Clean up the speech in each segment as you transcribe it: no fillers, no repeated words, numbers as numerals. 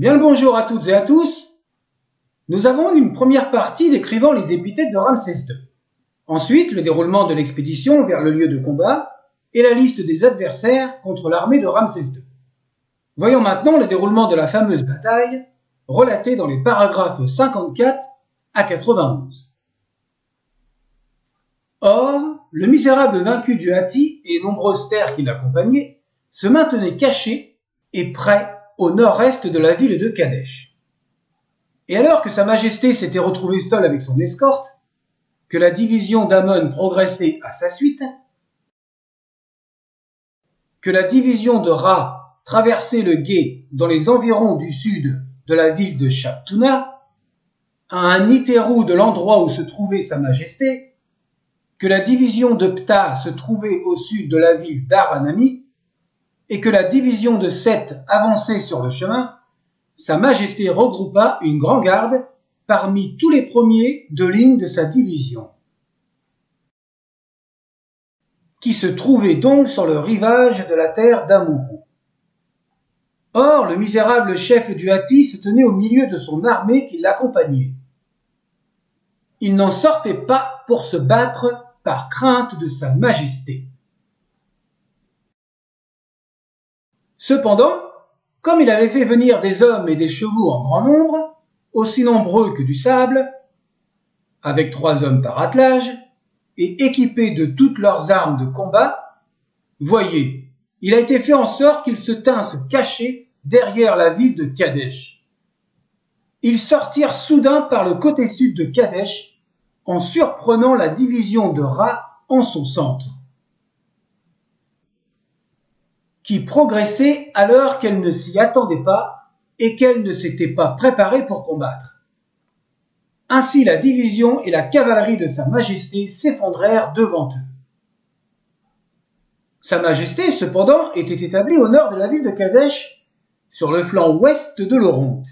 Bien le bonjour à toutes et à tous. Nous avons eu une première partie décrivant les épithètes de Ramsès II. Ensuite, le déroulement de l'expédition vers le lieu de combat et la liste des adversaires contre l'armée de Ramsès II. Voyons maintenant le déroulement de la fameuse bataille, relatée dans les paragraphes 54 à 91. Or, le misérable vaincu du Hatti et les nombreuses terres qui l'accompagnaient se maintenaient cachés et prêts au nord-est de la ville de Kadesh. Et alors que Sa Majesté s'était retrouvée seule avec son escorte, que la division d'Amon progressait à sa suite, que la division de Ra traversait le gué dans les environs du sud de la ville de Shabtuna, à un iterou de l'endroit où se trouvait Sa Majesté, que la division de Ptah se trouvait au sud de la ville d'Aranami, et que la division de Seth avançait sur le chemin, Sa Majesté regroupa une grande garde parmi tous les premiers de ligne de sa division, qui se trouvait donc sur le rivage de la terre d'Amourou. Or, le misérable chef du Hatti se tenait au milieu de son armée qui l'accompagnait. Il n'en sortait pas pour se battre par crainte de Sa Majesté. Cependant, comme il avait fait venir des hommes et des chevaux en grand nombre, aussi nombreux que du sable, avec 3 hommes par attelage, et équipés de toutes leurs armes de combat, voyez, il a été fait en sorte qu'ils se tinssent cachés derrière la ville de Kadesh. Ils sortirent soudain par le côté sud de Kadesh, en surprenant la division de Ra en son centre, qui progressait alors qu'elle ne s'y attendait pas et qu'elle ne s'était pas préparée pour combattre. Ainsi la division et la cavalerie de Sa Majesté s'effondrèrent devant eux. Sa Majesté, cependant, était établie au nord de la ville de Kadesh, sur le flanc ouest de l'Oronte.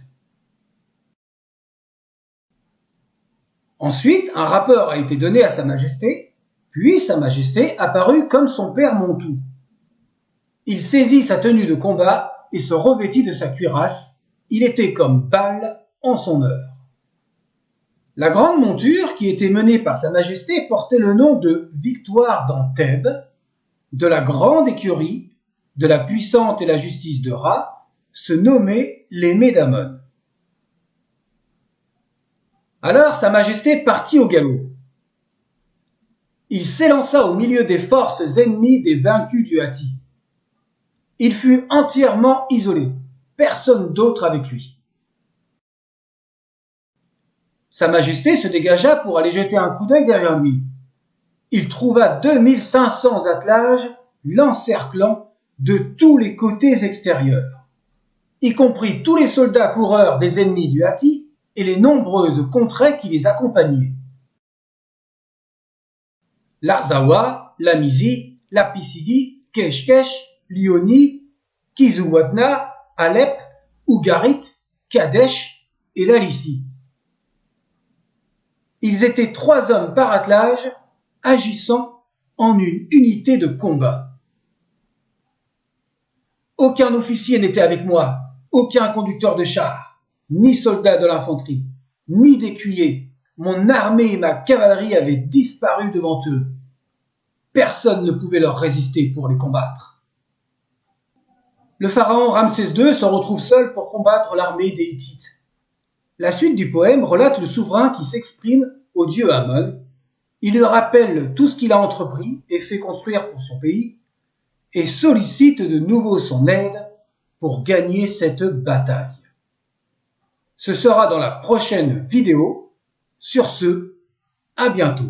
Ensuite, un rapport a été donné à Sa Majesté, puis Sa Majesté apparut comme son père Montou. Il saisit sa tenue de combat et se revêtit de sa cuirasse. Il était comme Baal en son heure. La grande monture, qui était menée par Sa Majesté, portait le nom de Victoire dans Thèbes, de la grande écurie, de la puissante et la justice de Ra, se nommait l'aimé d'Amon. Alors Sa Majesté partit au galop. Il s'élança au milieu des forces ennemies des vaincus du Hatti. Il fut entièrement isolé, personne d'autre avec lui. Sa Majesté se dégagea pour aller jeter un coup d'œil derrière lui. Il trouva 2500 attelages l'encerclant de tous les côtés extérieurs, y compris tous les soldats coureurs des ennemis du Hatti et les nombreuses contrées qui les accompagnaient. Larzawa, Lamizi, Lapicidi, Keshkesh, Lioni, Kizuwatna, Alep, Ougarit, Kadesh et Lalissi. Ils étaient 3 hommes par attelage, agissant en une unité de combat. Aucun officier n'était avec moi, aucun conducteur de char, ni soldat de l'infanterie, ni d'écuyer. Mon armée et ma cavalerie avaient disparu devant eux. Personne ne pouvait leur résister pour les combattre. Le pharaon Ramsès II se retrouve seul pour combattre l'armée des Hittites. La suite du poème relate le souverain qui s'exprime au dieu Amon. Il lui rappelle tout ce qu'il a entrepris et fait construire pour son pays et sollicite de nouveau son aide pour gagner cette bataille. Ce sera dans la prochaine vidéo. Sur ce, à bientôt.